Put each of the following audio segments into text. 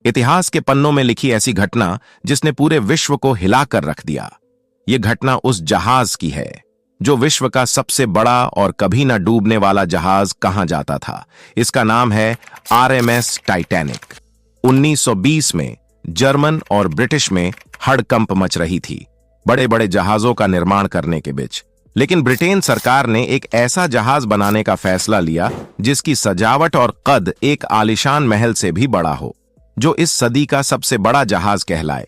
इतिहास के पन्नों में लिखी ऐसी घटना जिसने पूरे विश्व को हिलाकर रख दिया। ये घटना उस जहाज की है जो विश्व का सबसे बड़ा और कभी न डूबने वाला जहाज कहा जाता था। इसका नाम है आरएमएस टाइटैनिक। 1920 में जर्मन और ब्रिटिश में हड़कंप मच रही थी बड़े बड़े जहाजों का निर्माण करने के बीच। लेकिन ब्रिटेन सरकार ने एक ऐसा जहाज बनाने का फैसला लिया जिसकी सजावट और कद एक आलीशान महल से भी बड़ा हो, जो इस सदी का सबसे बड़ा जहाज कहलाए।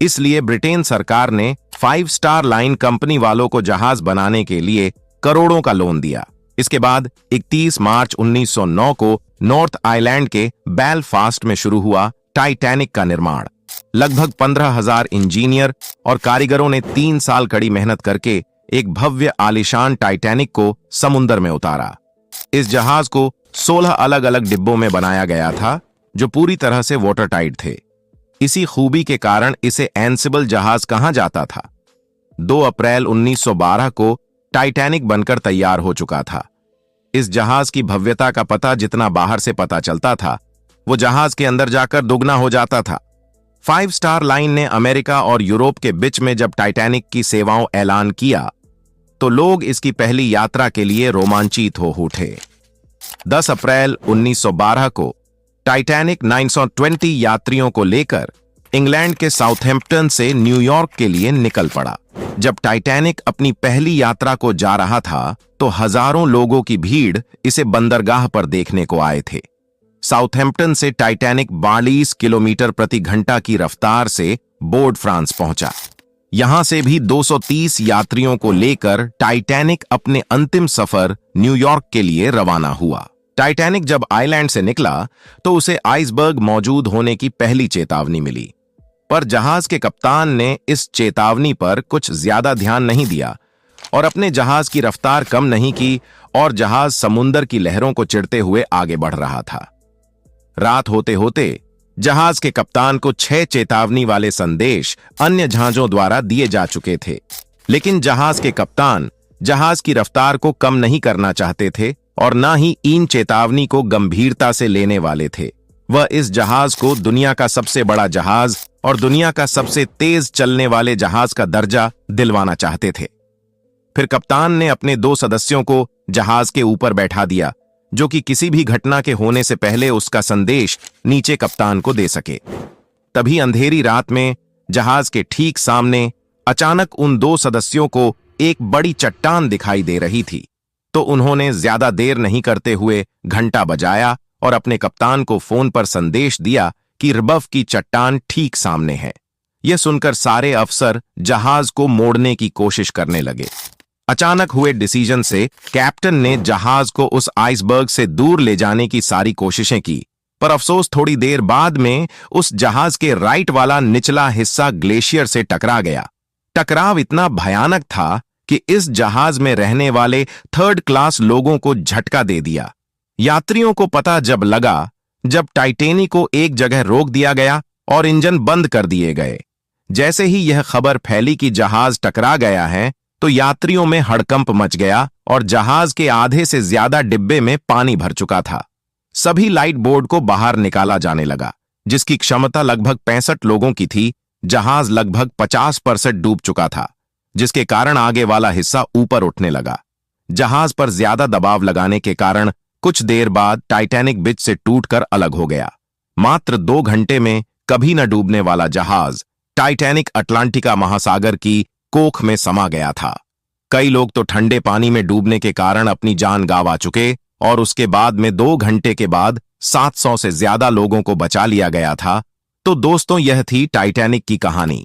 इसलिए ब्रिटेन सरकार ने 5 स्टार लाइन कंपनी वालों को जहाज बनाने के लिए करोड़ों का लोन दिया। इसके बाद 31 मार्च 1909 को नॉर्थ आइलैंड के बेलफास्ट में शुरू हुआ टाइटैनिक का निर्माण। लगभग 15,000 इंजीनियर और कारीगरों ने 3 साल कड़ी मेहनत करके एक भव्य आलीशान टाइटैनिक को समुद्र में उतारा। इस जहाज को 16 अलग अलग डिब्बों में बनाया गया था जो पूरी तरह से वाटर टाइट थे। इसी खूबी के कारण इसे एनसिबल जहाज कहा जाता था। 2 अप्रैल 1912 को टाइटैनिक बनकर तैयार हो चुका था। इस जहाज की भव्यता का पता जितना बाहर से पता चलता था, वो जहाज के अंदर जाकर दुगना हो जाता था। 5 स्टार लाइन ने अमेरिका और यूरोप के बीच में जब टाइटैनिक की सेवाओं ऐलान किया तो लोग इसकी पहली यात्रा के लिए रोमांचित हो उठे। 10 अप्रैल 1912 को टाइटैनिक 920 यात्रियों को लेकर इंग्लैंड के साउथहैम्पटन से न्यूयॉर्क के लिए निकल पड़ा। जब टाइटैनिक अपनी पहली यात्रा को जा रहा था तो हजारों लोगों की भीड़ इसे बंदरगाह पर देखने को आए थे। साउथहैम्पटन से टाइटैनिक 42 किलोमीटर प्रति घंटा की रफ्तार से बोर्ड फ्रांस पहुंचा। यहां से भी 230 यात्रियों को लेकर टाइटैनिक अपने अंतिम सफर न्यूयॉर्क के लिए रवाना हुआ। टाइटैनिक जब आइलैंड से निकला तो उसे आइसबर्ग मौजूद होने की पहली चेतावनी मिली, पर जहाज के कप्तान ने इस चेतावनी पर कुछ ज्यादा ध्यान नहीं दिया और अपने जहाज की रफ्तार कम नहीं की और जहाज समुद्र की लहरों को चिढ़ते हुए आगे बढ़ रहा था। रात होते होते जहाज के कप्तान को 6 चेतावनी वाले संदेश अन्य जहाजों द्वारा दिए जा चुके थे, लेकिन जहाज के कप्तान जहाज की रफ्तार को कम नहीं करना चाहते थे और न ही इन चेतावनी को गंभीरता से लेने वाले थे। वह इस जहाज को दुनिया का सबसे बड़ा जहाज और दुनिया का सबसे तेज चलने वाले जहाज का दर्जा दिलवाना चाहते थे। फिर कप्तान ने अपने 2 सदस्यों को जहाज के ऊपर बैठा दिया जो कि किसी भी घटना के होने से पहले उसका संदेश नीचे कप्तान को दे सके। तभी अंधेरी रात में जहाज के ठीक सामने अचानक उन 2 सदस्यों को एक बड़ी चट्टान दिखाई दे रही थी, तो उन्होंने ज्यादा देर नहीं करते हुए घंटा बजाया और अपने कप्तान को फोन पर संदेश दिया कि रबफ की चट्टान ठीक सामने है। यह सुनकर सारे अफसर जहाज को मोड़ने की कोशिश करने लगे। अचानक हुए डिसीजन से कैप्टन ने जहाज को उस आइसबर्ग से दूर ले जाने की सारी कोशिशें की, पर अफसोस थोड़ी देर बाद में उस जहाज के राइट वाला निचला हिस्सा ग्लेशियर से टकरा गया। टकराव इतना भयानक था कि इस जहाज में रहने वाले 3rd क्लास लोगों को झटका दे दिया। यात्रियों को पता जब लगा, जब टाइटैनिक को एक जगह रोक दिया गया और इंजन बंद कर दिए गए। जैसे ही यह खबर फैली कि जहाज टकरा गया है तो यात्रियों में हड़कंप मच गया और जहाज के आधे से ज्यादा डिब्बे में पानी भर चुका था। सभी लाइट बोर्ड को बाहर निकाला जाने लगा, जिसकी क्षमता लगभग 65 लोगों की थी। जहाज लगभग 50% डूब चुका था, जिसके कारण आगे वाला हिस्सा ऊपर उठने लगा। जहाज पर ज्यादा दबाव लगाने के कारण कुछ देर बाद टाइटैनिक बीच से टूटकर अलग हो गया। मात्र 2 घंटे में कभी न डूबने वाला जहाज टाइटैनिक अटलांटिका महासागर की कोख में समा गया था। कई लोग तो ठंडे पानी में डूबने के कारण अपनी जान गंवा चुके और उसके बाद में 2 घंटे के बाद 700 से ज्यादा लोगों को बचा लिया गया था। तो दोस्तों, यह थी टाइटैनिक की कहानी।